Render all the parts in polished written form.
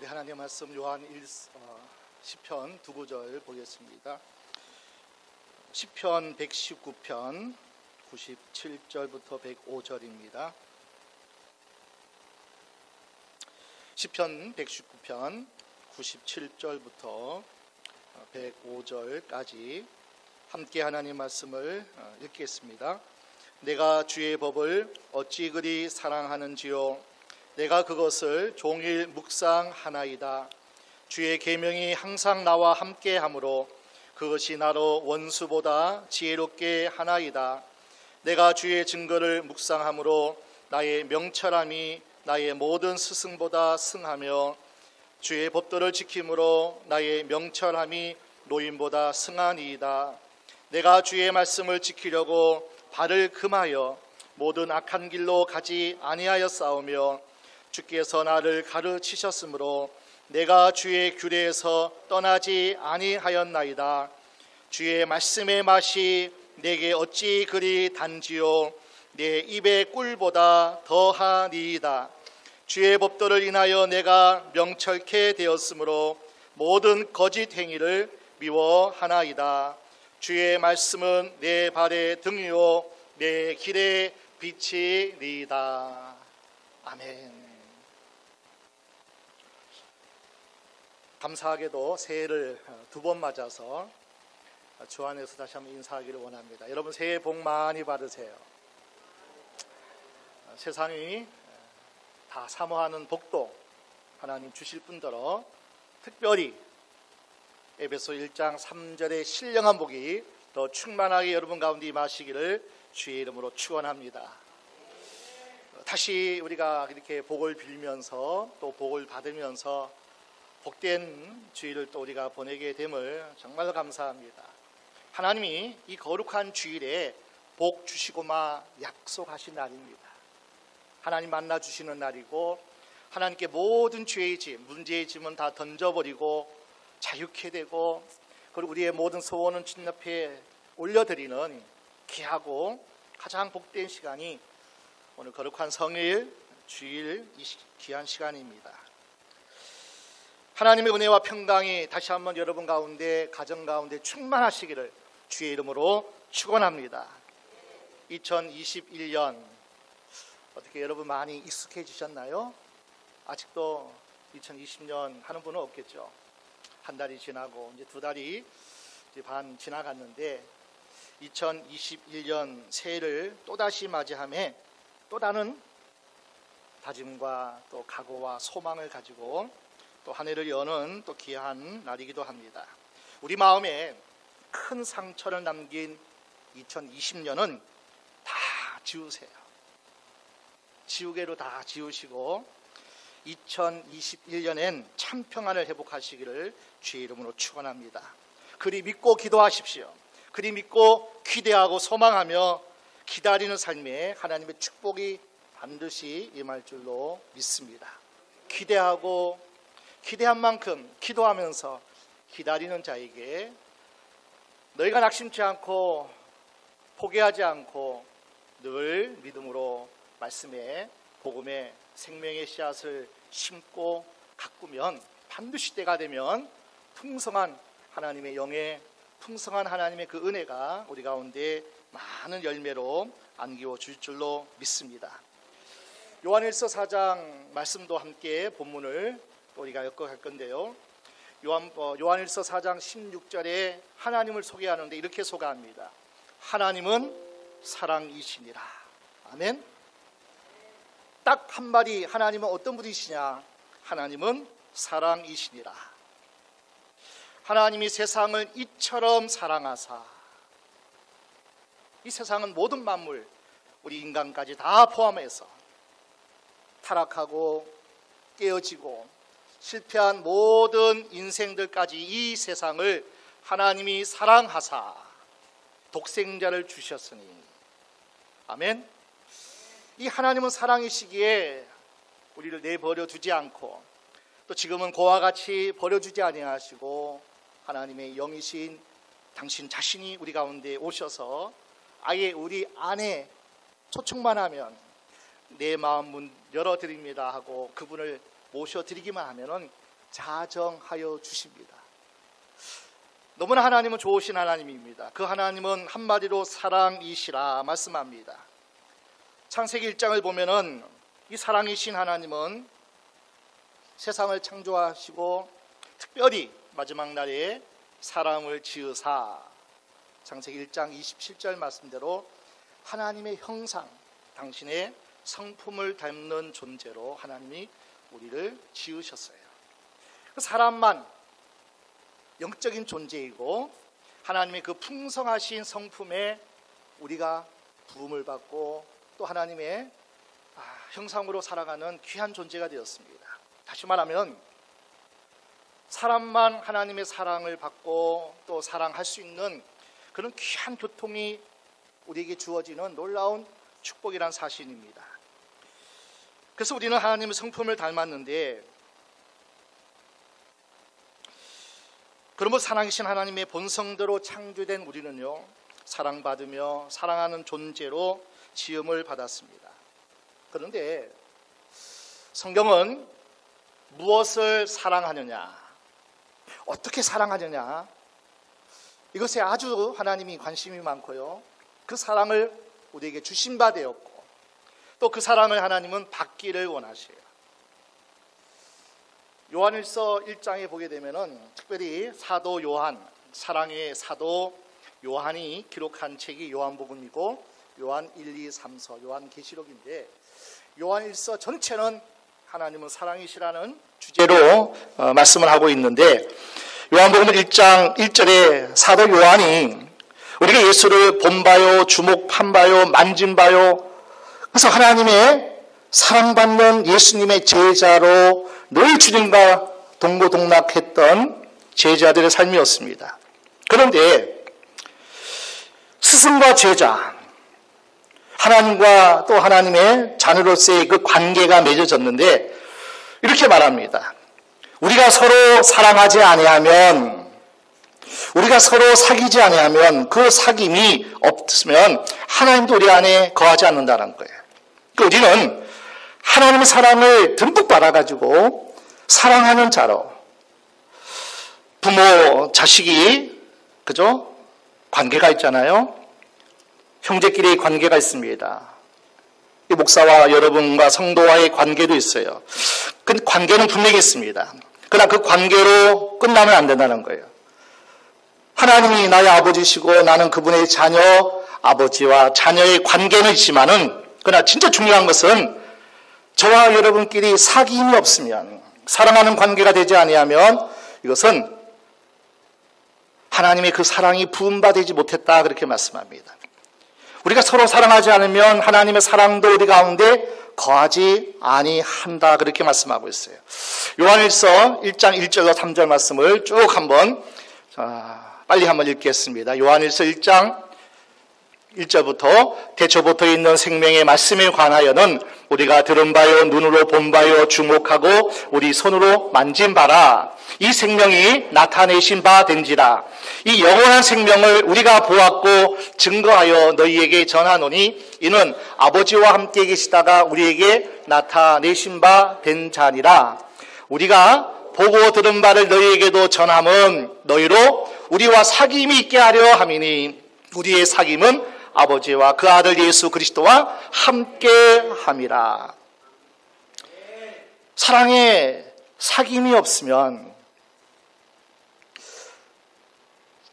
우리 하나님의 말씀 시편 두 구절 보겠습니다. 시편 119편 97절부터 105절입니다. 시편 119편 97절부터 105절까지 함께 하나님 말씀을 읽겠습니다. 내가 주의 법을 어찌 그리 사랑하는지요. 내가 그것을 종일 묵상하나이다. 주의 계명이 항상 나와 함께하므로 그것이 나로 원수보다 지혜롭게 하나이다. 내가 주의 증거를 묵상하므로 나의 명철함이 나의 모든 스승보다 승하며 주의 법도를 지킴으로 나의 명철함이 노인보다 승하니이다. 내가 주의 말씀을 지키려고 발을 금하여 모든 악한 길로 가지 아니하였사오며 주께서 나를 가르치셨으므로 내가 주의 규례에서 떠나지 아니하였나이다. 주의 말씀의 맛이 내게 어찌 그리 단지요. 내 입의 꿀보다 더하니이다. 주의 법도를 인하여 내가 명철케 되었으므로 모든 거짓 행위를 미워하나이다. 주의 말씀은 내 발의 등이요 내 길의 빛이니이다. 아멘. 감사하게도 새해를 두 번 맞아서 주 안에서 다시 한번 인사하기를 원합니다. 여러분 새해 복 많이 받으세요. 세상이 다 사모하는 복도 하나님 주실 뿐더러 특별히 에베소 1장 3절의 신령한 복이 더 충만하게 여러분 가운데 임하시기를 주의 이름으로 축원합니다. 다시 우리가 이렇게 복을 빌면서 또 복을 받으면서 복된 주일을 또 우리가 보내게 됨을 정말 감사합니다. 하나님이 이 거룩한 주일에 복 주시고마 약속하신 날입니다. 하나님 만나 주시는 날이고 하나님께 모든 죄의 짐, 문제의 짐은 다 던져버리고 자유케 되고 그리고 우리의 모든 소원은 주님 앞에 올려드리는 귀하고 가장 복된 시간이 오늘 거룩한 성일 주일 이 귀한 시간입니다. 하나님의 은혜와 평강이 다시 한번 여러분 가운데 가정 가운데 충만하시기를 주의 이름으로 축원합니다. 2021년 어떻게 여러분 많이 익숙해지셨나요? 아직도 2020년 하는 분은 없겠죠. 한 달이 지나고 이제 두 달이 반 지나갔는데 2021년 새해를 또다시 맞이함에 또 다른 다짐과 또 각오와 소망을 가지고 또 한 해를 여는 또 귀한 날이기도 합니다. 우리 마음에 큰 상처를 남긴 2020년은 다 지우세요. 지우개로 다 지우시고 2021년엔 참 평안을 회복하시기를 주의 이름으로 축원합니다. 그리 믿고 기도하십시오. 그리 믿고 기대하고 소망하며 기다리는 삶에 하나님의 축복이 반드시 임할 줄로 믿습니다. 기대한 만큼 기도하면서 기다리는 자에게 너희가 낙심치 않고 포기하지 않고 늘 믿음으로 말씀에 복음의 생명의 씨앗을 심고 가꾸면 반드시 때가 되면 풍성한 하나님의 영에 풍성한 하나님의 그 은혜가 우리 가운데 많은 열매로 안기워 줄 줄로 믿습니다. 요한일서 4장 말씀도 함께 본문을 우리가 엮어갈 건데요. 요한일서 4장 16절에 하나님을 소개하는데 이렇게 소개합니다. 하나님은 사랑이시니라. 아멘. 딱 한마디 하나님은 어떤 분이시냐? 하나님은 사랑이시니라. 하나님이 세상을 이처럼 사랑하사 이 세상은 모든 만물 우리 인간까지 다 포함해서 타락하고 깨어지고 실패한 모든 인생들까지 이 세상을 하나님이 사랑하사 독생자를 주셨으니 아멘. 이 하나님은 사랑이시기에 우리를 내버려 두지 않고 또 지금은 그와 같이 버려주지 아니하시고 하나님의 영이신 당신 자신이 우리 가운데 오셔서 아예 우리 안에 초청만 하면 내 마음 문 열어드립니다 하고 그분을 모셔드리기만 하면은 자정하여 주십니다. 너무나 하나님은 좋으신 하나님입니다. 그 하나님은 한마디로 사랑이시라 말씀합니다. 창세기 1장을 보면은 이 사랑이신 하나님은 세상을 창조하시고 특별히 마지막 날에 사람을 지으사, 창세기 1장 27절 말씀대로 하나님의 형상, 당신의 성품을 닮는 존재로 하나님이 우리를 지으셨어요. 그 사람만 영적인 존재이고 하나님의 그 풍성하신 성품에 우리가 부름을 받고 또 하나님의 형상으로 살아가는 귀한 존재가 되었습니다. 다시 말하면 사람만 하나님의 사랑을 받고 또 사랑할 수 있는 그런 귀한 교통이 우리에게 주어지는 놀라운 축복이란 사실입니다. 그래서 우리는 하나님의 성품을 닮았는데, 그러므로 사랑이신 하나님의 본성대로 창조된 우리는요, 사랑받으며 사랑하는 존재로 지음을 받았습니다. 그런데 성경은 무엇을 사랑하느냐, 어떻게 사랑하느냐, 이것에 아주 하나님이 관심이 많고요, 그 사랑을 우리에게 주신 바 되었고 또 그 사랑을 하나님은 받기를 원하셔요. 요한일서 1장에 보게 되면은 특별히 사도 요한, 사랑의 사도 요한이 기록한 책이 요한복음이고 요한 1, 2, 3서, 요한계시록인데 요한일서 전체는 하나님은 사랑이시라는 주제로 말씀을 하고 있는데, 요한복음 1장 1절에 사도 요한이 우리가 예수를 본바요, 주목한 바요, 만진 바요, 그래서 하나님의 사랑받는 예수님의 제자로 늘 주님과 동고동락했던 제자들의 삶이었습니다. 그런데 스승과 제자, 하나님과 또 하나님의 자녀로서의 그 관계가 맺어졌는데 이렇게 말합니다. 우리가 서로 사랑하지 아니하면, 우리가 서로 사귀지 아니하면 그 사귐이 없으면 하나님도 우리 안에 거하지 않는다는 거예요. 우리는 하나님의 사랑을 듬뿍 받아가지고 사랑하는 자로, 부모, 자식이, 그죠? 관계가 있잖아요. 형제끼리 관계가 있습니다. 이 목사와 여러분과 성도와의 관계도 있어요. 그 관계는 분명히 있습니다. 그러나 그 관계로 끝나면 안 된다는 거예요. 하나님이 나의 아버지시고 나는 그분의 자녀, 아버지와 자녀의 관계는 있지만은, 그러나 진짜 중요한 것은 저와 여러분끼리 사귐이 없으면, 사랑하는 관계가 되지 아니하면 이것은 하나님의 그 사랑이 부음받지 못했다, 그렇게 말씀합니다. 우리가 서로 사랑하지 않으면 하나님의 사랑도 우리 가운데 거하지 아니한다, 그렇게 말씀하고 있어요. 요한일서 1장 1절과 3절 말씀을 쭉 한번 빨리 한번 읽겠습니다. 요한일서 1장 1절부터 대초부터 있는 생명의 말씀에 관하여는 우리가 들은 바요, 눈으로 본 바요, 주목하고 우리 손으로 만진 바라. 이 생명이 나타내신 바 된지라. 이 영원한 생명을 우리가 보았고 증거하여 너희에게 전하노니 이는 아버지와 함께 계시다가 우리에게 나타내신 바 된 자니라. 우리가 보고 들은 바를 너희에게도 전함은 너희로 우리와 사귐이 있게 하려 함이니 우리의 사귐은 아버지와 그 아들 예수 그리스도와 함께 함이라. 사랑에 사귐이 없으면,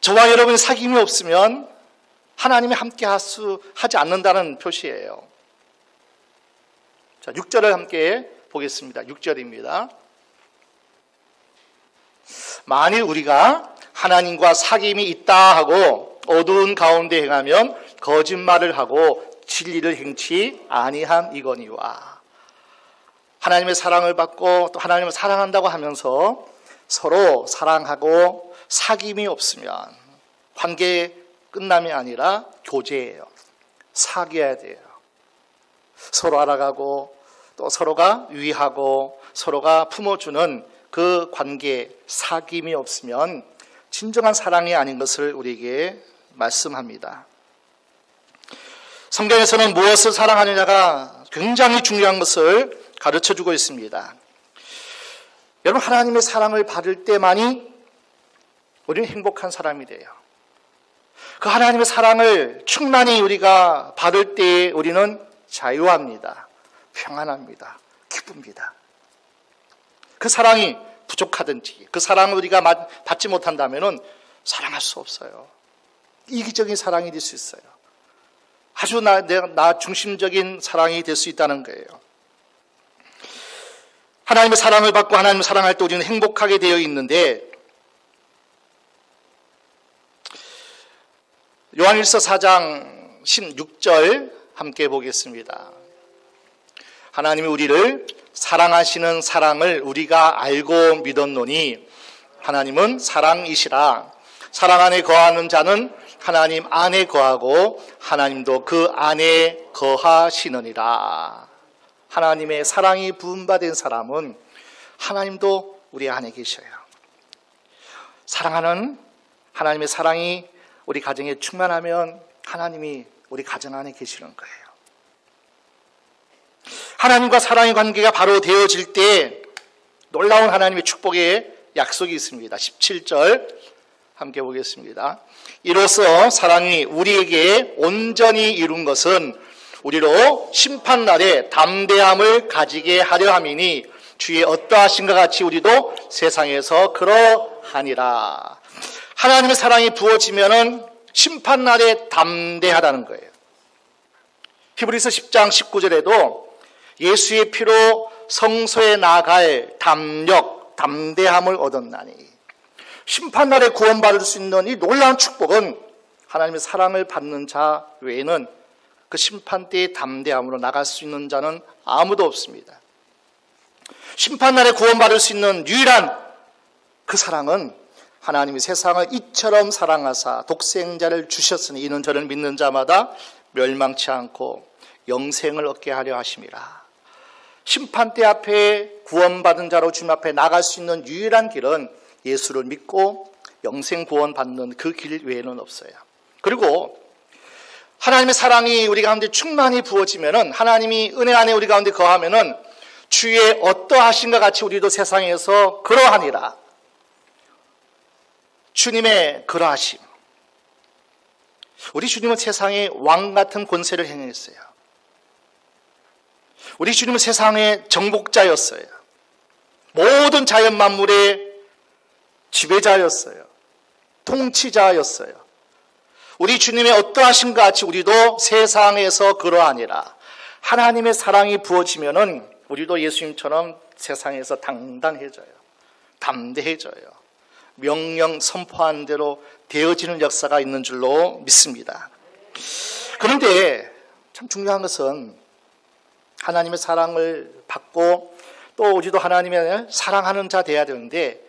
저와 여러분의 사귐이 없으면 하나님이 함께 하지 않는다는 표시예요. 자, 6절을 함께 보겠습니다. 6절입니다. 만일 우리가 하나님과 사귐이 있다 하고 어두운 가운데 행하면 거짓말을 하고 진리를 행치 아니함 이거니와. 하나님의 사랑을 받고 또 하나님을 사랑한다고 하면서 서로 사랑하고 사귐이 없으면 관계 끝남이 아니라 교제예요. 사귀어야 돼요. 서로 알아가고 또 서로가 위하고 서로가 품어주는 그 관계, 사귐이 없으면 진정한 사랑이 아닌 것을 우리에게 말씀합니다. 성경에서는 무엇을 사랑하느냐가 굉장히 중요한 것을 가르쳐주고 있습니다. 여러분, 하나님의 사랑을 받을 때만이 우리는 행복한 사람이 돼요. 그 하나님의 사랑을 충만히 우리가 받을 때에 우리는 자유합니다. 평안합니다. 기쁩니다. 그 사랑이 부족하든지 그 사랑을 우리가 받지 못한다면 사랑할 수 없어요. 이기적인 사랑이 될 수 있어요. 아주 나 중심적인 사랑이 될 수 있다는 거예요. 하나님의 사랑을 받고 하나님을 사랑할 때 우리는 행복하게 되어 있는데, 요한일서 4장 16절 함께 보겠습니다. 하나님이 우리를 사랑하시는 사랑을 우리가 알고 믿었노니 하나님은 사랑이시라. 사랑 안에 거하는 자는 하나님 안에 거하고 하나님도 그 안에 거하시느니라. 하나님의 사랑이 부음받은 사람은 하나님도 우리 안에 계셔요. 사랑하는 하나님의 사랑이 우리 가정에 충만하면 하나님이 우리 가정 안에 계시는 거예요. 하나님과 사랑의 관계가 바로 되어질 때 놀라운 하나님의 축복의 약속이 있습니다. 17절 함께 보겠습니다. 이로써 사랑이 우리에게 온전히 이룬 것은 우리로 심판날에 담대함을 가지게 하려 함이니 주의 어떠하신가 같이 우리도 세상에서 그러하니라. 하나님의 사랑이 부어지면은 심판날에 담대하다는 거예요. 히브리서 10장 19절에도 예수의 피로 성소에 나갈 담력, 담대함을 얻었나니, 심판날에 구원받을 수 있는 이 놀라운 축복은 하나님의 사랑을 받는 자 외에는 그 심판대의 담대함으로 나갈 수 있는 자는 아무도 없습니다. 심판날에 구원받을 수 있는 유일한 그 사랑은 하나님이 세상을 이처럼 사랑하사 독생자를 주셨으니 이는 저를 믿는 자마다 멸망치 않고 영생을 얻게 하려 하심이라. 심판대 앞에 구원받은 자로 주님 앞에 나갈 수 있는 유일한 길은 예수를 믿고 영생 구원 받는 그 길 외에는 없어요. 그리고 하나님의 사랑이 우리 가운데 충만히 부어지면은, 하나님이 은혜 안에 우리 가운데 거하면은 주의 어떠하신가 같이 우리도 세상에서 그러하니라. 주님의 그러하심. 우리 주님은 세상에 왕 같은 권세를 행했어요. 우리 주님은 세상의 정복자였어요. 모든 자연 만물의 지배자였어요. 통치자였어요. 우리 주님의 어떠하신가 같이 우리도 세상에서 그러하니라. 하나님의 사랑이 부어지면은 우리도 예수님처럼 세상에서 당당해져요. 담대해져요. 명령 선포한 대로 되어지는 역사가 있는 줄로 믿습니다. 그런데 참 중요한 것은 하나님의 사랑을 받고 또 우리도 하나님의 사랑하는 자 되어야 되는데,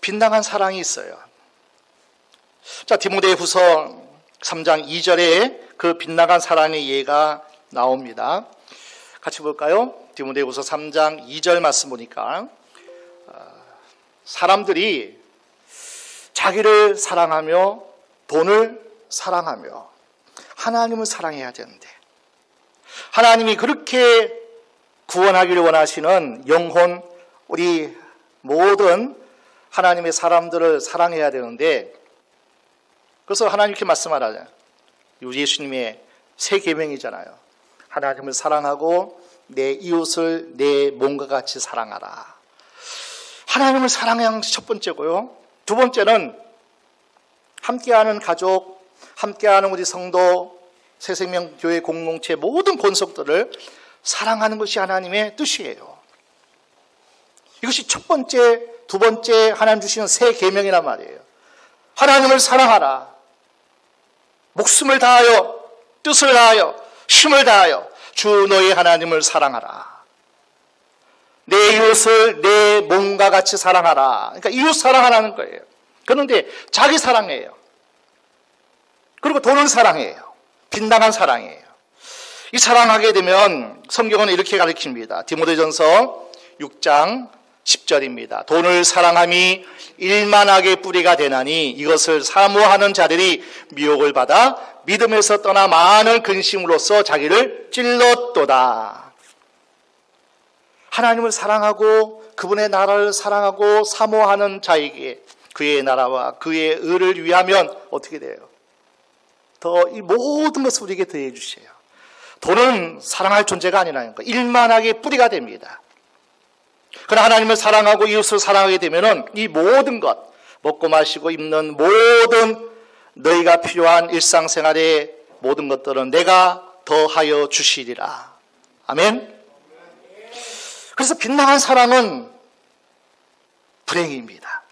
빗나간 사랑이 있어요. 자, 디모데후서 3장 2절에 그 빗나간 사랑의 예가 나옵니다. 같이 볼까요? 디모데후서 3장 2절 말씀 보니까 사람들이 자기를 사랑하며 돈을 사랑하며 하나님을 사랑해야 되는데, 하나님이 그렇게 구원하기를 원하시는 영혼, 우리 모든 하나님의 사람들을 사랑해야 되는데, 그래서 하나님 이렇게 말씀하잖아요. 예수님의 새 계명이잖아요. 하나님을 사랑하고 내 이웃을 내 몸과 같이 사랑하라. 하나님을 사랑하는 것이 첫 번째고요. 두 번째는 함께하는 가족, 함께하는 우리 성도, 새생명교회 공동체 모든 권속들을 사랑하는 것이 하나님의 뜻이에요. 이것이 첫 번째, 두 번째 하나님 주시는 새 계명이란 말이에요. 하나님을 사랑하라. 목숨을 다하여, 뜻을 다하여, 힘을 다하여 주 너의 하나님을 사랑하라. 내 이웃을 내 몸과 같이 사랑하라. 그러니까 이웃 사랑하라는 거예요. 그런데 자기 사랑이에요. 그리고 돈을 사랑해요. 빗나간 사랑이에요. 이 사랑하게 되면 성경은 이렇게 가르칩니다. 디모데전서 6장 10절입니다. 돈을 사랑함이 일만하게 뿌리가 되나니 이것을 사모하는 자들이 미혹을 받아 믿음에서 떠나 많은 근심으로써 자기를 찔렀도다. 하나님을 사랑하고 그분의 나라를 사랑하고 사모하는 자에게 그의 나라와 그의 의를 위하면 어떻게 돼요? 더 이 모든 것을 우리에게 더해 주셔요. 돈은 사랑할 존재가 아니라는 거. 일만하게 뿌리가 됩니다. 그러나 하나님을 사랑하고 이웃을 사랑하게 되면은 이 모든 것, 먹고 마시고 입는 모든 너희가 필요한 일상생활의 모든 것들은 내가 더하여 주시리라. 아멘. 그래서 빗나간 사랑은 불행입니다.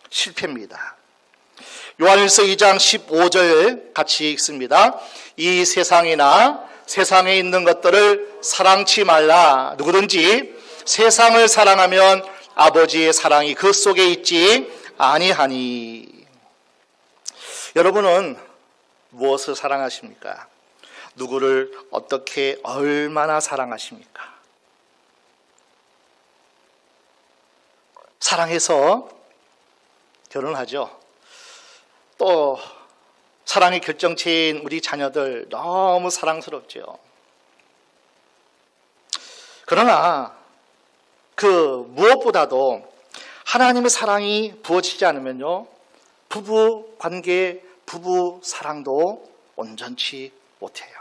실패입니다. 요한일서 2장 15절 같이 읽습니다. 이 세상이나 세상에 있는 것들을 사랑치 말라. 누구든지 세상을 사랑하면 아버지의 사랑이 그 속에 있지 아니하니. 여러분은 무엇을 사랑하십니까? 누구를 어떻게 얼마나 사랑하십니까? 사랑해서 결혼하죠. 또 사랑의 결정체인 우리 자녀들 너무 사랑스럽죠. 그러나 그 무엇보다도 하나님의 사랑이 부어지지 않으면요, 부부 관계, 부부 사랑도 온전치 못해요.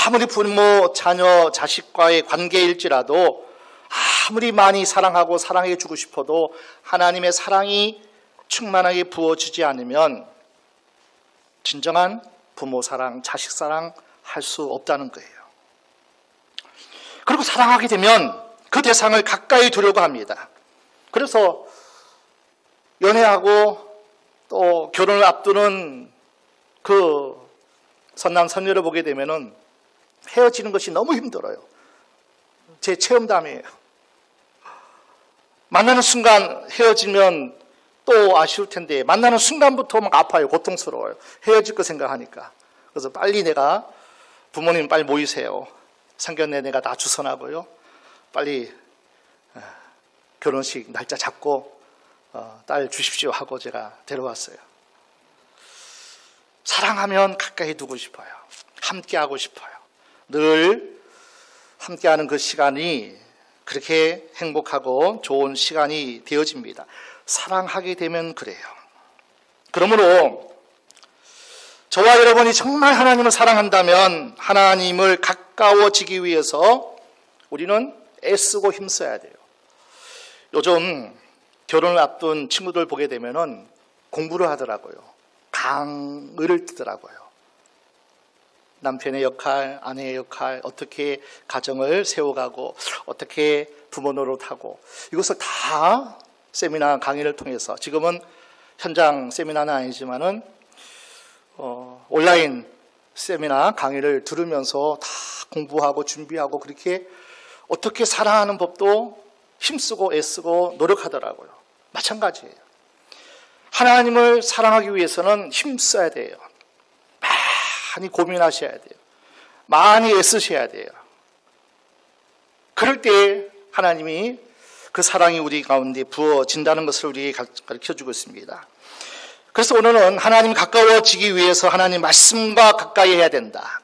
아무리 부모, 자녀, 자식과의 관계일지라도 아무리 많이 사랑하고 사랑해 주고 싶어도 하나님의 사랑이 충만하게 부어지지 않으면 진정한 부모 사랑, 자식 사랑 할 수 없다는 거예요. 그리고 사랑하게 되면 그 대상을 가까이 두려고 합니다. 그래서 연애하고 또 결혼을 앞두는 그 선남 선녀를 보게 되면은 헤어지는 것이 너무 힘들어요. 제 체험담이에요. 만나는 순간 헤어지면 또 아쉬울 텐데 만나는 순간부터 막 아파요. 고통스러워요. 헤어질 거 생각하니까. 그래서 빨리 내가 부모님 빨리 모이세요. 상견례 내가 다 주선하고요. 빨리 결혼식 날짜 잡고 딸 주십시오 하고 제가 데려왔어요. 사랑하면 가까이 두고 싶어요. 함께하고 싶어요. 늘 함께하는 그 시간이 그렇게 행복하고 좋은 시간이 되어집니다. 사랑하게 되면 그래요. 그러므로 저와 여러분이 정말 하나님을 사랑한다면 하나님을 가까워지기 위해서 우리는 애쓰고 힘써야 돼요. 요즘 결혼을 앞둔 친구들 보게 되면은 공부를 하더라고요. 강의를 듣더라고요. 남편의 역할, 아내의 역할, 어떻게 가정을 세워가고 어떻게 부모 노릇하고 이것을 다 세미나 강의를 통해서 지금은 현장 세미나는 아니지만은 온라인 세미나 강의를 들으면서 다 공부하고 준비하고 그렇게 어떻게 사랑하는 법도 힘쓰고 애쓰고 노력하더라고요. 마찬가지예요. 하나님을 사랑하기 위해서는 힘써야 돼요. 많이 고민하셔야 돼요. 많이 애쓰셔야 돼요. 그럴 때 하나님이 그 사랑이 우리 가운데 부어진다는 것을 우리에게 가르쳐주고 있습니다. 그래서 오늘은 하나님 가까워지기 위해서 하나님 말씀과 가까이 해야 된다.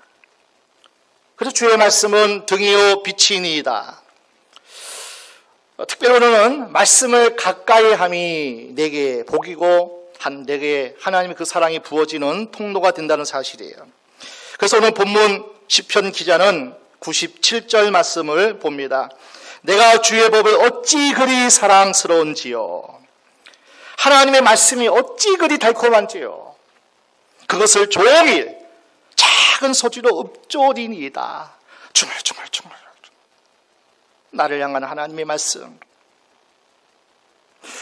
그래서 주의 말씀은 등이요 빛이니이다. 특별히 오늘은 말씀을 가까이 함이 내게 복이고 내게 하나님의 그 사랑이 부어지는 통로가 된다는 사실이에요. 그래서 오늘 본문 시편 기자는 97절 말씀을 봅니다. 내가 주의 법을 어찌 그리 사랑스러운지요. 하나님의 말씀이 어찌 그리 달콤한지요. 그것을 종일 작은 소리로 읊조리니이다. 중얼중얼 나를 향한 하나님의 말씀.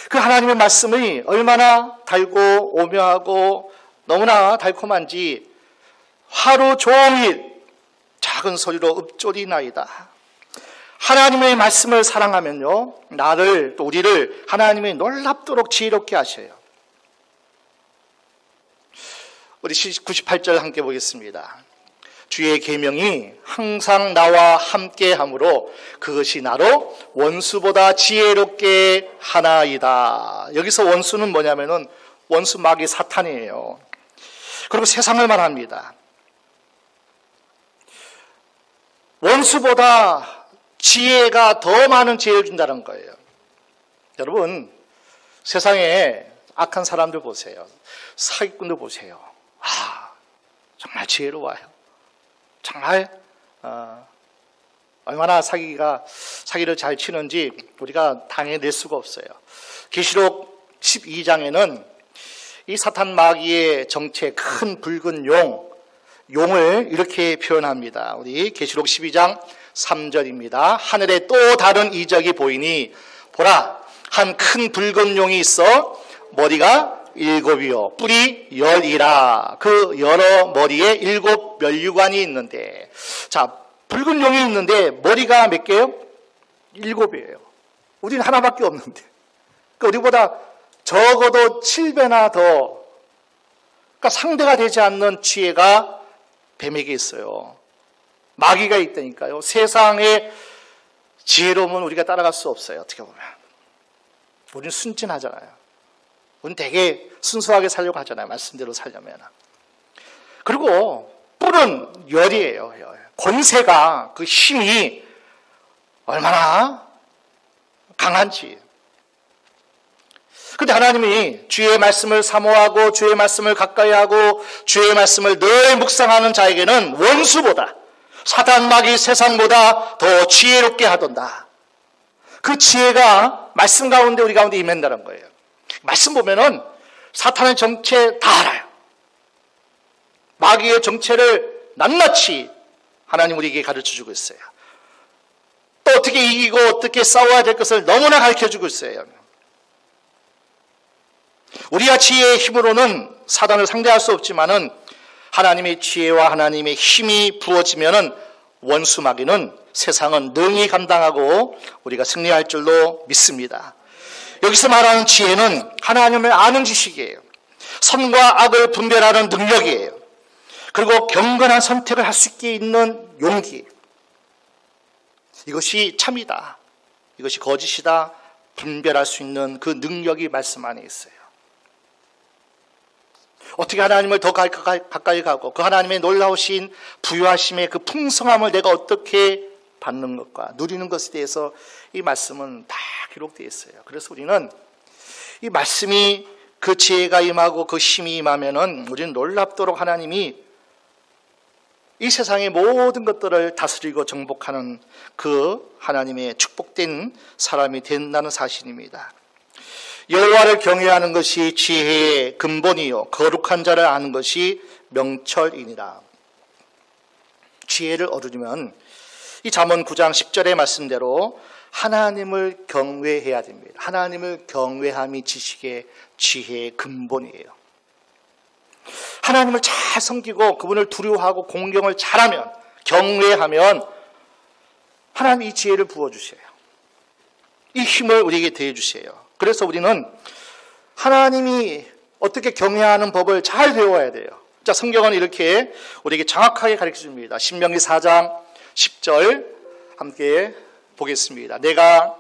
그 하나님의 말씀이 얼마나 달고 오묘하고 너무나 달콤한지 하루 종일 작은 소리로 읊조리나이다. 하나님의 말씀을 사랑하면요, 나를 또 우리를 하나님이 놀랍도록 지혜롭게 하셔요. 우리 98절 함께 보겠습니다. 주의 계명이 항상 나와 함께하므로 그것이 나로 원수보다 지혜롭게 하나이다. 여기서 원수는 뭐냐면은 원수 마귀 사탄이에요. 그리고 세상을 말합니다. 원수보다 지혜가 더 많은 지혜를 준다는 거예요. 여러분, 세상에 악한 사람들 보세요. 사기꾼들 보세요. 정말 지혜로워요. 정말 얼마나 사기를 잘 치는지 우리가 당해낼 수가 없어요. 계시록 12장에는 이 사탄 마귀의 정체, 큰 붉은 용을 이렇게 표현합니다. 우리 계시록 12장 3절입니다. 하늘에 또 다른 이적이 보이니 보라, 한 큰 붉은 용이 있어 머리가 7이요 뿔이 10이라. 그 여러 머리에 7 면류관이 있는데, 자, 붉은 용이 있는데 머리가 몇 개요? 7이에요. 우리는 하나밖에 없는데. 그러니까 우리보다 적어도 7배나 더, 그러니까 상대가 되지 않는 지혜가 뱀에게 있어요. 마귀가 있다니까요. 세상의 지혜로움은 우리가 따라갈 수 없어요. 어떻게 보면. 우리는 순진하잖아요. 우리는 되게 순수하게 살려고 하잖아요. 말씀대로 살려면. 그리고 뿔은 열이에요. 권세가, 그 힘이 얼마나 강한지. 그런데 하나님이 주의 말씀을 사모하고 주의 말씀을 가까이 하고 주의 말씀을 늘 묵상하는 자에게는 원수보다, 사단 마귀 세상보다 더 지혜롭게 하던다. 그 지혜가 말씀 가운데, 우리 가운데 임한다는 거예요. 말씀 보면은 사탄의 정체 다 알아요. 마귀의 정체를 낱낱이 하나님 우리에게 가르쳐주고 있어요. 또 어떻게 이기고 어떻게 싸워야 될 것을 너무나 가르쳐주고 있어요. 우리가 지혜의 힘으로는 사단을 상대할 수 없지만은 하나님의 지혜와 하나님의 힘이 부어지면은 원수 마귀는, 세상은 능히 감당하고 우리가 승리할 줄로 믿습니다. 여기서 말하는 지혜는 하나님을 아는 지식이에요. 선과 악을 분별하는 능력이에요. 그리고 경건한 선택을 할 수 있게 있는 용기. 이것이 참이다, 이것이 거짓이다 분별할 수 있는 그 능력이 말씀 안에 있어요. 어떻게 하나님을 더 가까이 가고 그 하나님의 놀라우신 부유하심의 그 풍성함을 내가 어떻게 받는 것과 누리는 것에 대해서 이 말씀은 다 기록되어 있어요. 그래서 우리는 이 말씀이, 그 지혜가 임하고 그 힘이 임하면은 우리는 놀랍도록 하나님이 이 세상의 모든 것들을 다스리고 정복하는 그 하나님의 축복된 사람이 된다는 사실입니다. 여호와를 경외하는 것이 지혜의 근본이요 거룩한 자를 아는 것이 명철이니라. 지혜를 얻으려면 이 잠언 9장 10절의 말씀대로 하나님을 경외해야 됩니다. 하나님을 경외함이 지식의, 지혜의 근본이에요. 하나님을 잘 섬기고 그분을 두려워하고 공경을 잘하면, 경외하면 하나님이 이 지혜를 부어주셔요. 이 힘을 우리에게 대해주세요. 그래서 우리는 하나님이 어떻게 경외하는 법을 잘 배워야 돼요. 자, 성경은 이렇게 우리에게 정확하게 가르쳐줍니다. 신명기 4장 10절 함께 보겠습니다. 내가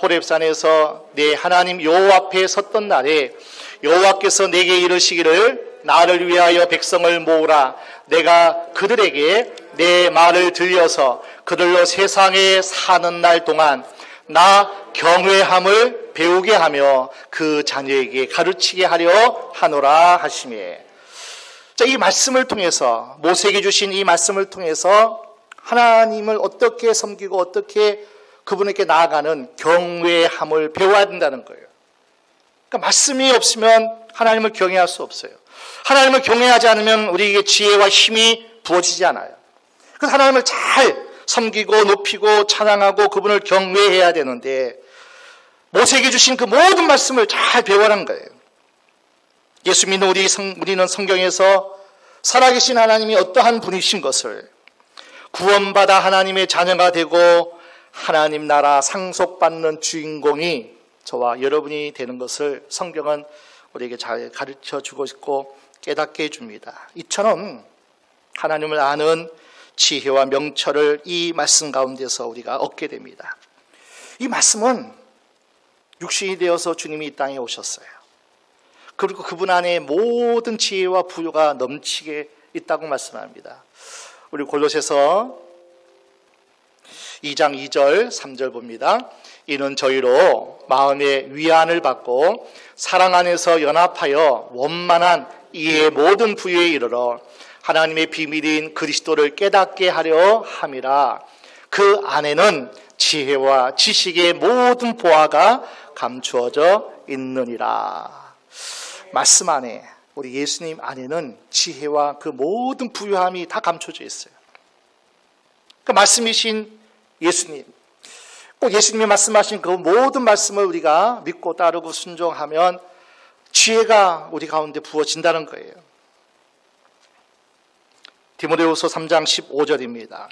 호렙산에서 내 하나님 여호와 앞에 섰던 날에 여호와께서 내게 이르시기를 나를 위하여 백성을 모으라. 내가 그들에게 내 말을 들려서 그들로 세상에 사는 날 동안 나 경외함을 배우게 하며 그 자녀에게 가르치게 하려 하노라 하시매. 자, 이 말씀을 통해서, 모세에게 주신 이 말씀을 통해서 하나님을 어떻게 섬기고 어떻게 그분에게 나아가는 경외함을 배워야 된다는 거예요. 그러니까 말씀이 없으면 하나님을 경외할 수 없어요. 하나님을 경외하지 않으면 우리에게 지혜와 힘이 부어지지 않아요. 그래서 하나님을 잘 섬기고 높이고 찬양하고 그분을 경외해야 되는데, 모세에게 주신 그 모든 말씀을 잘 배워라는 거예요. 예수 믿는 우리는 성경에서 살아계신 하나님이 어떠한 분이신 것을, 구원받아 하나님의 자녀가 되고 하나님 나라 상속받는 주인공이 저와 여러분이 되는 것을 성경은 우리에게 잘 가르쳐 주고 있고 깨닫게 해줍니다. 이처럼 하나님을 아는 지혜와 명철을 이 말씀 가운데서 우리가 얻게 됩니다. 이 말씀은 육신이 되어서 주님이 이 땅에 오셨어요. 그리고 그분 안에 모든 지혜와 부유가 넘치게 있다고 말씀합니다. 우리 골로새서 2장 2절 3절 봅니다. 이는 저희로 마음의 위안을 받고 사랑 안에서 연합하여 원만한 이의 모든 부유에 이르러 하나님의 비밀인 그리스도를 깨닫게 하려 함이라. 그 안에는 지혜와 지식의 모든 보화가 감추어져 있느니라. 말씀 안에, 우리 예수님 안에는 지혜와 그 모든 부유함이 다 감춰져 있어요. 그 말씀이신 예수님, 꼭 예수님이 말씀하신 그 모든 말씀을 우리가 믿고 따르고 순종하면 지혜가 우리 가운데 부어진다는 거예요. 디모데후서 3장 15절입니다.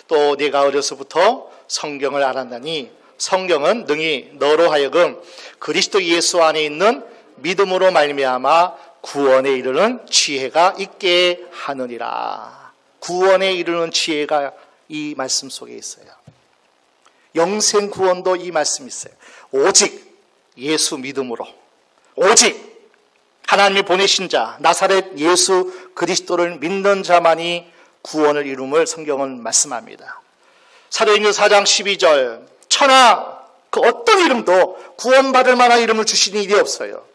또 내가 어려서부터 성경을 알았나니 성경은 능히 너로 하여금 그리스도 예수 안에 있는 믿음으로 말미암아 구원에 이르는 지혜가 있게 하느니라. 구원에 이르는 지혜가 이 말씀 속에 있어요. 영생 구원도 이 말씀이 있어요. 오직 예수 믿음으로, 오직 하나님이 보내신 자 나사렛 예수 그리스도를 믿는 자만이 구원을 이룸을 성경은 말씀합니다. 사도행전 4장 12절 천하 그 어떤 이름도 구원받을 만한 이름을 주신 일이 없어요.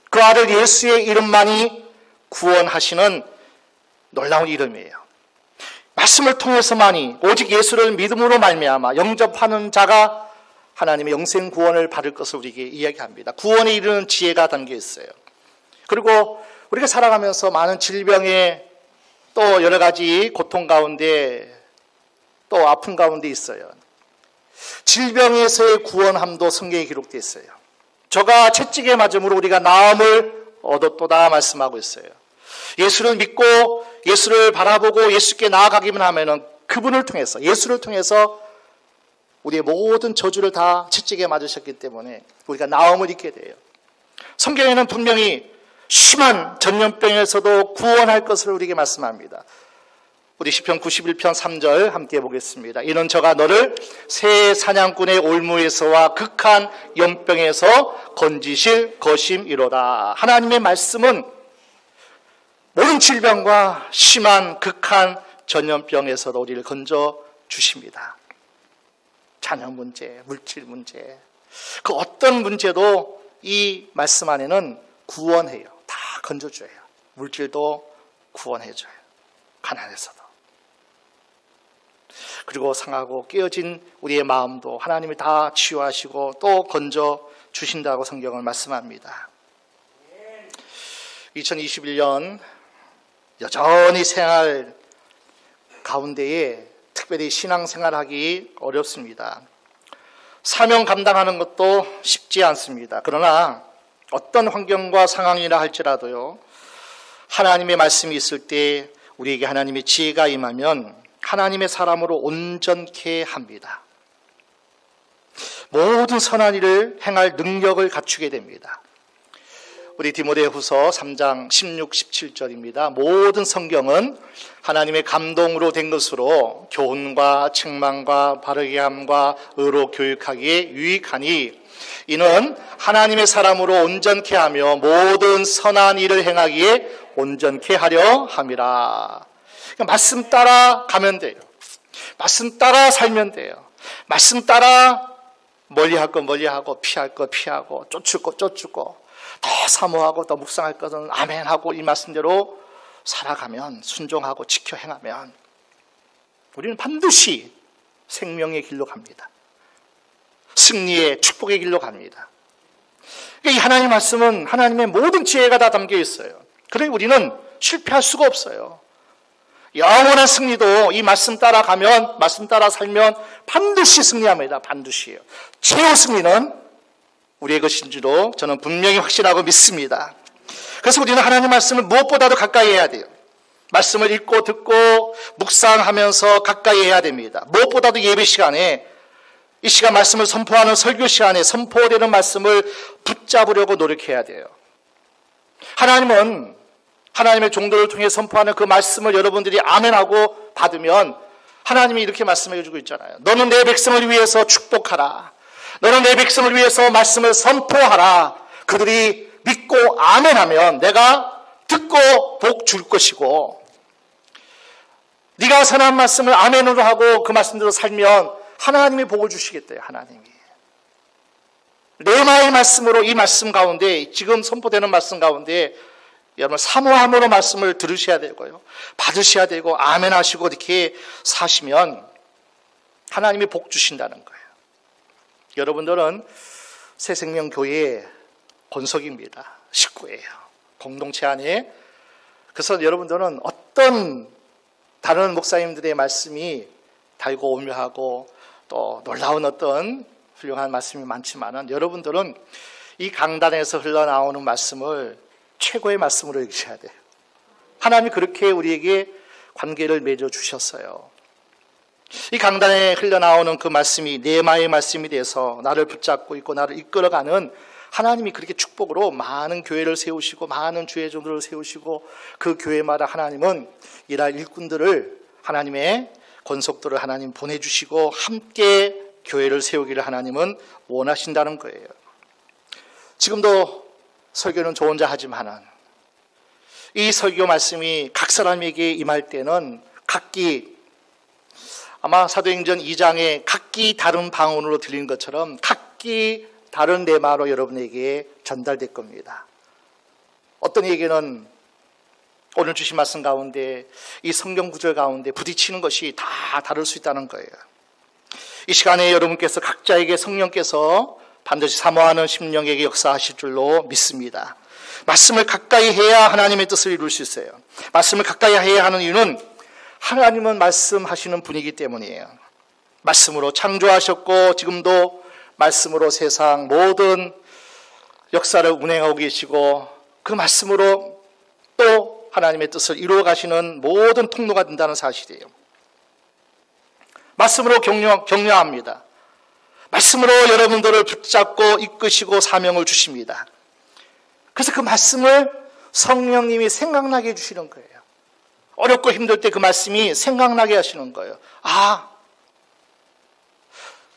그 아들 예수의 이름만이 구원하시는 놀라운 이름이에요. 말씀을 통해서만이 오직 예수를 믿음으로 말미암아 영접하는 자가 하나님의 영생 구원을 받을 것을 우리에게 이야기합니다. 구원에 이르는 지혜가 담겨 있어요. 그리고 우리가 살아가면서 많은 질병에 또 여러 가지 고통 가운데 또 아픔 가운데 있어요. 질병에서의 구원함도 성경에 기록되어 있어요. 저가 채찍에 맞음으로 우리가 나음을 얻었도다 말씀하고 있어요. 예수를 믿고 예수를 바라보고 예수께 나아가기만 하면은 그분을 통해서, 예수를 통해서 우리의 모든 저주를 다 채찍에 맞으셨기 때문에 우리가 나음을 입게 돼요. 성경에는 분명히 심한 전염병에서도 구원할 것을 우리에게 말씀합니다. 우리 시편 91편 3절 함께 보겠습니다. 이는 저가 너를 새 사냥꾼의 올무에서와 극한 연병에서 건지실 것임이로다. 하나님의 말씀은 모든 질병과 심한 극한 전염병에서도 우리를 건져 주십니다. 자녀 문제, 물질 문제, 그 어떤 문제도 이 말씀 안에는 구원해요. 다 건져줘요. 물질도 구원해줘요. 가난해서도. 그리고 상하고 깨어진 우리의 마음도 하나님이 다 치유하시고 또 건져 주신다고 성경은 말씀합니다. 2021년 여전히 생활 가운데에 특별히 신앙생활하기 어렵습니다. 사명 감당하는 것도 쉽지 않습니다. 그러나 어떤 환경과 상황이라 할지라도요, 하나님의 말씀이 있을 때 우리에게 하나님의 지혜가 임하면 하나님의 사람으로 온전케 합니다. 모든 선한 일을 행할 능력을 갖추게 됩니다. 우리 디모데후서 3장 16, 17절입니다. 모든 성경은 하나님의 감동으로 된 것으로 교훈과 책망과 바르게 함과 의로 교육하기에 유익하니 이는 하나님의 사람으로 온전케 하며 모든 선한 일을 행하기에 온전케 하려 함이라. 그러니까 말씀 따라 가면 돼요. 말씀 따라 살면 돼요. 말씀 따라 멀리할 거 멀리하고 피할 거 피하고 쫓을 거 쫓고 더 사모하고 더 묵상할 것은 아멘하고 이 말씀대로 살아가면, 순종하고 지켜 행하면 우리는 반드시 생명의 길로 갑니다. 승리의 축복의 길로 갑니다. 이 하나님의 말씀은 하나님의 모든 지혜가 다 담겨 있어요. 그러니 우리는 실패할 수가 없어요. 영원한 승리도 이 말씀 따라 가면, 말씀 따라 살면 반드시 승리합니다. 반드시요. 최후 승리는 우리의 것인지로 저는 분명히 확신하고 믿습니다. 그래서 우리는 하나님의 말씀을 무엇보다도 가까이 해야 돼요. 말씀을 읽고 듣고 묵상하면서 가까이 해야 됩니다. 무엇보다도 예배 시간에, 이 시간 말씀을 선포하는 설교 시간에 선포되는 말씀을 붙잡으려고 노력해야 돼요. 하나님은 하나님의 종들을 통해 선포하는 그 말씀을 여러분들이 아멘하고 받으면 하나님이 이렇게 말씀해 주고 있잖아요. 너는 내 백성을 위해서 축복하라. 너는 내 백성을 위해서 말씀을 선포하라. 그들이 믿고 아멘하면 내가 듣고 복 줄 것이고, 네가 선한 말씀을 아멘으로 하고 그 말씀대로 살면 하나님이 복을 주시겠대요. 하나님이. 레마의 말씀으로 이 말씀 가운데, 지금 선포되는 말씀 가운데 여러분 사모함으로 말씀을 들으셔야 되고요, 받으셔야 되고 아멘 하시고 이렇게 사시면 하나님이 복 주신다는 거예요. 여러분들은 새생명교회의 권속입니다. 식구예요. 공동체 안에. 그래서 여러분들은 어떤 다른 목사님들의 말씀이 달고 오묘하고 또 놀라운 어떤 훌륭한 말씀이 많지만은 여러분들은 이 강단에서 흘러나오는 말씀을 최고의 말씀으로 여기셔야 돼요. 하나님이 그렇게 우리에게 관계를 맺어 주셨어요. 이 강단에 흘러나오는 그 말씀이 네마의 말씀이 돼서 나를 붙잡고 있고 나를 이끌어가는, 하나님이 그렇게 축복으로 많은 교회를 세우시고 많은 주의 종들을 세우시고 그 교회마다 하나님은 일할 일꾼들을, 하나님의 권속들을 하나님 보내주시고 함께 교회를 세우기를 하나님은 원하신다는 거예요. 지금도 설교는 저 혼자 하지만은 이 설교 말씀이 각 사람에게 임할 때는 각기, 아마 사도행전 2장에 각기 다른 방언으로 들린 것처럼 각기 다른 레마로 여러분에게 전달될 겁니다. 어떤 얘기는 오늘 주신 말씀 가운데 이 성경 구절 가운데 부딪히는 것이 다 다를 수 있다는 거예요. 이 시간에 여러분께서 각자에게 성령께서 반드시 사모하는 심령에게 역사하실 줄로 믿습니다. 말씀을 가까이 해야 하나님의 뜻을 이룰 수 있어요. 말씀을 가까이 해야 하는 이유는 하나님은 말씀하시는 분이기 때문이에요. 말씀으로 창조하셨고 지금도 말씀으로 세상 모든 역사를 운행하고 계시고 그 말씀으로 또 하나님의 뜻을 이루어 가시는 모든 통로가 된다는 사실이에요. 말씀으로 격려합니다. 말씀으로 여러분들을 붙잡고 이끄시고 사명을 주십니다. 그래서 그 말씀을 성령님이 생각나게 해주시는 거예요. 어렵고 힘들 때 그 말씀이 생각나게 하시는 거예요.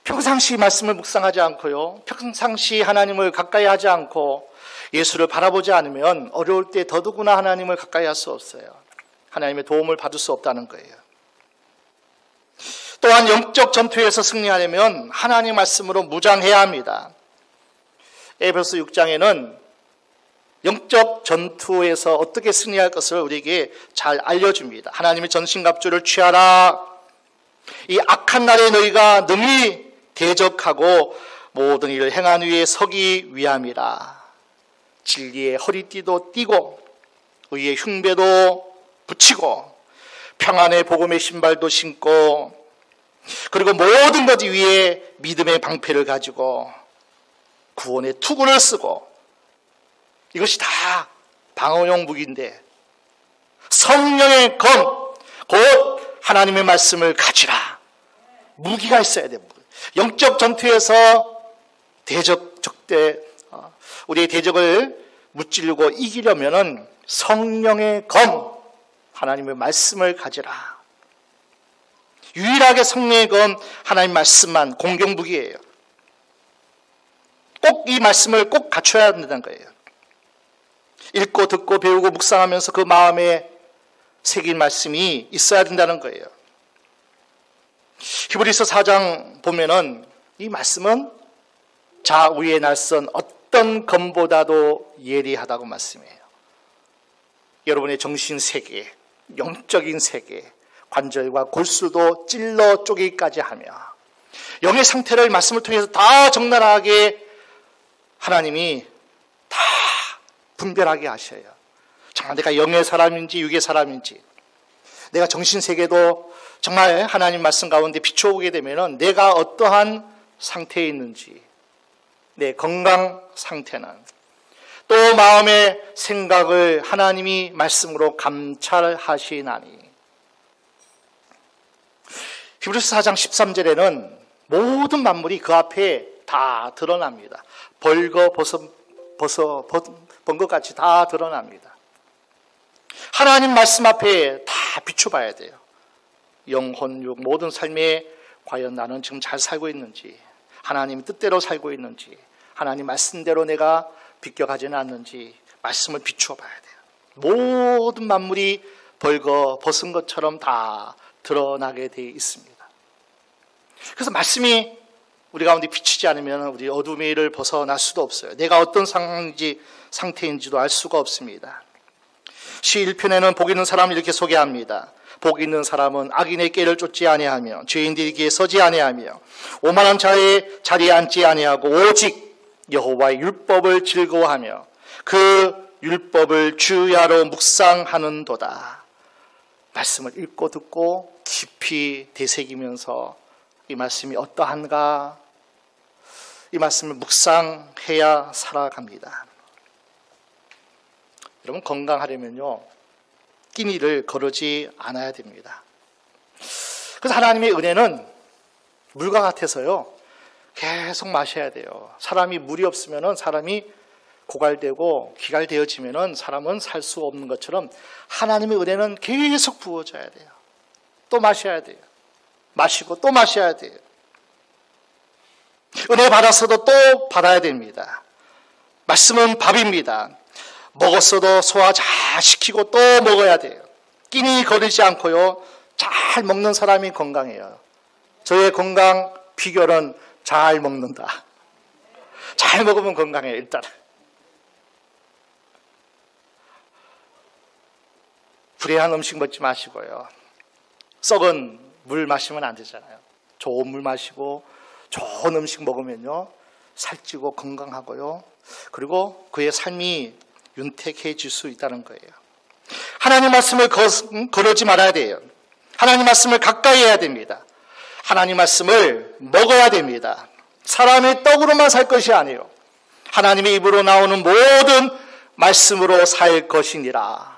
평상시 말씀을 묵상하지 않고요, 평상시 하나님을 가까이 하지 않고 예수를 바라보지 않으면 어려울 때 더더구나 하나님을 가까이 할 수 없어요. 하나님의 도움을 받을 수 없다는 거예요. 또한 영적 전투에서 승리하려면 하나님 말씀으로 무장해야 합니다. 에베소 6장에는 영적 전투에서 어떻게 승리할 것을 우리에게 잘 알려줍니다. 하나님의 전신갑주를 취하라. 이 악한 날에 너희가 능히 대적하고 모든 일을 행한 위에 서기 위함이라. 진리의 허리띠도 띠고 의의 흉배도 붙이고 평안의 복음의 신발도 신고, 그리고 모든 것 위에 믿음의 방패를 가지고 구원의 투구를 쓰고, 이것이 다 방어용 무기인데 성령의 검, 곧 하나님의 말씀을 가지라. 무기가 있어야 돼요. 영적 전투에서 적대, 우리의 대적을 무찌르고 이기려면은 성령의 검, 하나님의 말씀을 가지라. 유일하게 성령의 검, 하나님 말씀만 공격무기예요. 꼭 이 말씀을 꼭 갖춰야 된다는 거예요. 읽고 듣고 배우고 묵상하면서 그 마음에 새긴 말씀이 있어야 된다는 거예요. 히브리서 4장 보면은 이 말씀은 좌우의 날선 어떤 검보다도 예리하다고 말씀해요. 여러분의 정신 세계, 영적인 세계, 관절과 골수도 찔러 쪼개기까지 하며 영의 상태를 말씀을 통해서 다 적나라하게 하나님이 다 분별하게 하셔요. 정말 내가 영의 사람인지 육의 사람인지, 내가 정신세계도 정말 하나님 말씀 가운데 비춰보게 되면 내가 어떠한 상태에 있는지, 내 건강 상태는, 또 마음의 생각을 하나님이 말씀으로 감찰하시나니. 히브리서 4장 13절에는 모든 만물이 그 앞에 다 드러납니다. 벌거벗은 것 같이 다 드러납니다. 하나님 말씀 앞에 다 비춰봐야 돼요. 영혼, 육, 모든 삶에 과연 나는 지금 잘 살고 있는지, 하나님 뜻대로 살고 있는지, 하나님 말씀대로 내가 비껴가지는 않는지 말씀을 비추어 봐야 돼요. 모든 만물이 벌거벗은 것처럼 다 드러나게 되어 있습니다. 그래서 말씀이 우리 가운데 비치지 않으면 우리 어둠의 일을 벗어날 수도 없어요. 내가 어떤 상태인지도 알 수가 없습니다. 시 1편에는 복 있는 사람을 이렇게 소개합니다. 복 있는 사람은 악인의 꾀를 쫓지 아니하며 죄인들의 길에 서지 아니하며 오만한 자의 자리에 앉지 아니하고 오직 여호와의 율법을 즐거워하며 그 율법을 주야로 묵상하는도다. 말씀을 읽고 듣고 깊이 되새기면서 이 말씀이 어떠한가, 이 말씀을 묵상해야 살아갑니다. 여러분, 건강하려면요 끼니를 거르지 않아야 됩니다. 그래서 하나님의 은혜는 물과 같아서요 계속 마셔야 돼요. 사람이 물이 없으면 사람이 고갈되고 기갈되어지면 사람은 살 수 없는 것처럼 하나님의 은혜는 계속 부어져야 돼요. 또 마셔야 돼요. 마시고 또 마셔야 돼요. 은혜 받았어도 또 받아야 됩니다. 말씀은 밥입니다. 먹었어도 소화 잘 시키고 또 먹어야 돼요. 끼니 거리지 않고요 잘 먹는 사람이 건강해요. 저의 건강 비결은 잘 먹는다. 잘 먹으면 건강해요. 일단 불의한 음식 먹지 마시고요. 썩은 물 마시면 안 되잖아요. 좋은 물 마시고 좋은 음식 먹으면요 살찌고 건강하고요. 그리고 그의 삶이 윤택해질 수 있다는 거예요. 하나님 말씀을 거르지 말아야 돼요. 하나님 말씀을 가까이 해야 됩니다. 하나님 말씀을 먹어야 됩니다. 사람의 떡으로만 살 것이 아니에요. 하나님의 입으로 나오는 모든 말씀으로 살 것이니라.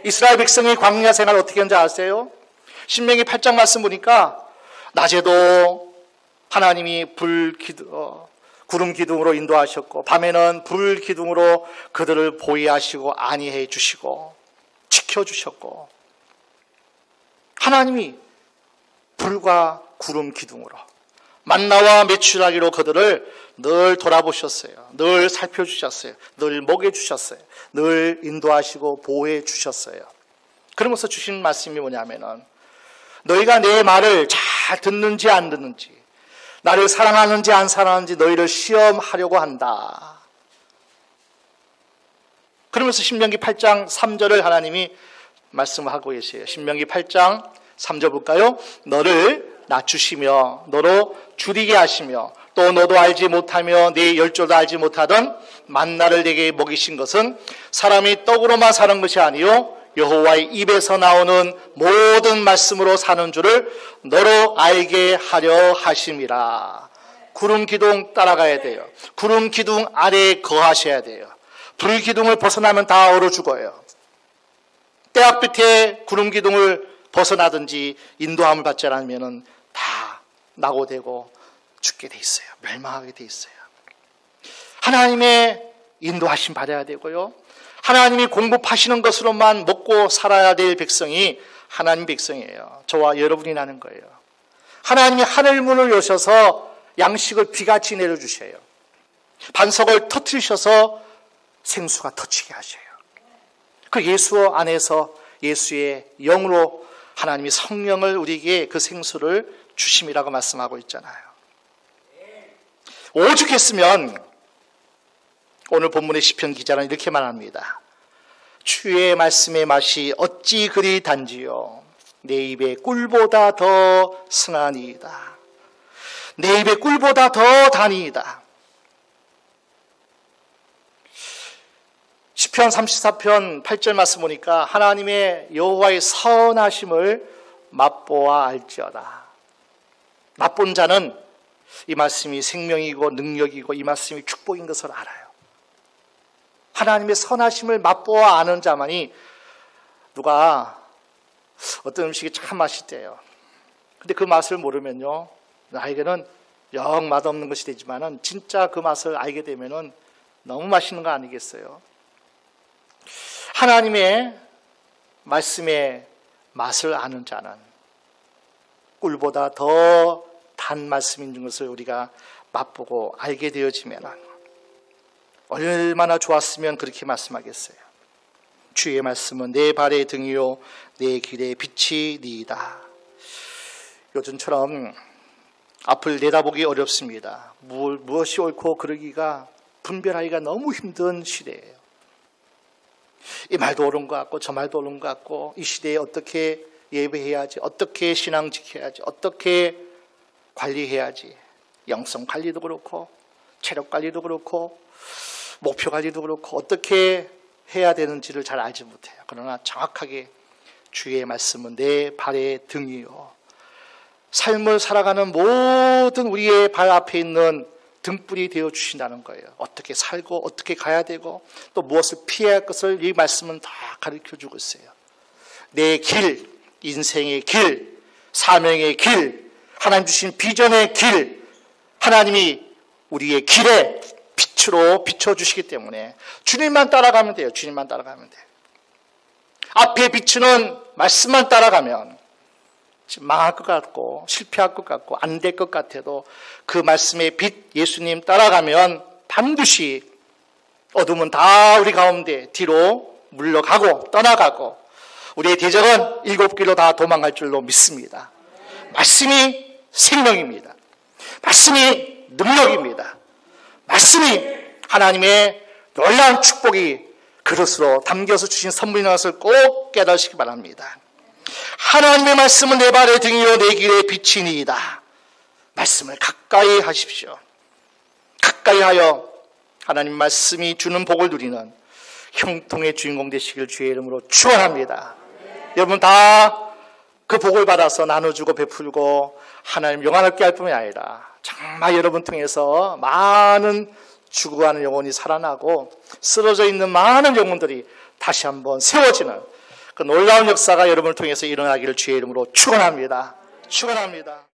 이스라엘 백성이 광야 생활 어떻게 했는지 아세요? 신명기 8장 말씀 보니까 낮에도 하나님이 구름 기둥으로 인도하셨고 밤에는 불 기둥으로 그들을 보호하시고 안위해 주시고 지켜주셨고, 하나님이 불과 구름 기둥으로 만나와 메추라기로 그들을 늘 돌아보셨어요. 늘 살펴주셨어요. 늘 먹여주셨어요. 늘 인도하시고 보호해 주셨어요. 그러면서 주신 말씀이 뭐냐면은 너희가 내 말을 잘 듣는지 안 듣는지, 나를 사랑하는지 안 사랑하는지 너희를 시험하려고 한다. 그러면서 신명기 8장 3절을 하나님이 말씀하고 계세요. 신명기 8장 3절 볼까요? 너를 낮추시며 너로 줄이게 하시며 또 너도 알지 못하며 네 열조도 알지 못하던 만나를 내게 먹이신 것은 사람이 떡으로만 사는 것이 아니요 여호와의 입에서 나오는 모든 말씀으로 사는 줄을 너로 알게 하려 하심이라. 구름 기둥 따라가야 돼요. 구름 기둥 아래에 거하셔야 돼요. 불 기둥을 벗어나면 다 얼어 죽어요. 떼약 밑에 구름 기둥을 벗어나든지 인도함을 받지 않으면 다 낙오되고 죽게 돼 있어요. 멸망하게 돼 있어요. 하나님의 인도하심 받아야 되고요. 하나님이 공급하시는 것으로만 먹고 살아야 될 백성이 하나님 백성이에요. 저와 여러분이라는 거예요. 하나님이 하늘문을 여셔서 양식을 비같이 내려주셔요. 반석을 터뜨리셔서 생수가 터지게 하셔요. 그 예수 안에서 예수의 영으로 하나님이 성령을 우리에게 그 생수를 주심이라고 말씀하고 있잖아요. 오죽했으면 오늘 본문의 시편 기자는 이렇게 말합니다. 주의 말씀의 맛이 어찌 그리 단지요 내 입에 꿀보다 더 승하니이다. 내 입에 꿀보다 더 다니이다. 시편 34편 8절 말씀 보니까 하나님의 여호와의 선하심을 맛보아 알지어다. 맛본 자는 이 말씀이 생명이고 능력이고 이 말씀이 축복인 것을 알아요. 하나님의 선하심을 맛보아 아는 자만이, 누가 어떤 음식이 참 맛있대요. 근데 그 맛을 모르면요 나에게는 영 맛없는 것이 되지만은 진짜 그 맛을 알게 되면은 너무 맛있는 거 아니겠어요? 하나님의 말씀의 맛을 아는 자는 꿀보다 더 단 말씀인 것을 우리가 맛보고 알게 되어지면 얼마나 좋았으면 그렇게 말씀하겠어요. 주의 말씀은 내 발의 등이요 내 길의 빛이니이다. 요즘처럼 앞을 내다보기 어렵습니다. 무엇이 옳고 그러기가 분별하기가 너무 힘든 시대예요. 이 말도 옳은 것 같고 저 말도 옳은 것 같고 이 시대에 어떻게 예배해야지, 어떻게 신앙 지켜야지, 어떻게 관리해야지, 영성 관리도 그렇고 체력 관리도 그렇고 목표 관리도 그렇고 어떻게 해야 되는지를 잘 알지 못해요. 그러나 정확하게 주의 말씀은 내 발의 등이요, 삶을 살아가는 모든 우리의 발 앞에 있는 등불이 되어 주신다는 거예요. 어떻게 살고 어떻게 가야 되고 또 무엇을 피해야 할 것을 이 말씀은 다 가르쳐 주고 있어요. 내 길, 인생의 길, 사명의 길, 하나님 주신 비전의 길, 하나님이 우리의 길에 빛으로 비춰주시기 때문에 주님만 따라가면 돼요. 주님만 따라가면 돼요. 앞에 비추는 말씀만 따라가면 망할 것 같고 실패할 것 같고 안 될 것 같아도 그 말씀의 빛 예수님 따라가면 반드시 어둠은 다 우리 가운데 뒤로 물러가고 떠나가고 우리의 대적은 7길로 다 도망갈 줄로 믿습니다. 말씀이 생명입니다. 말씀이 능력입니다. 말씀이 하나님의 놀라운 축복이 그릇으로 담겨서 주신 선물이라는 것을 꼭 깨달으시기 바랍니다. 하나님의 말씀은 내 발의 등이요 내 길의 빛이니이다. 말씀을 가까이 하십시오. 가까이 하여 하나님 말씀이 주는 복을 누리는 형통의 주인공 되시길 주의 이름으로 축원합니다. 여러분 다 그 복을 받아서 나눠주고 베풀고 하나님 영광롭게 할 뿐이 아니라 정말 여러분 통해서 많은 죽어가는 영혼이 살아나고 쓰러져 있는 많은 영혼들이 다시 한번 세워지는 그 놀라운 역사가 여러분을 통해서 일어나기를 주의 이름으로 축원합니다. 축원합니다.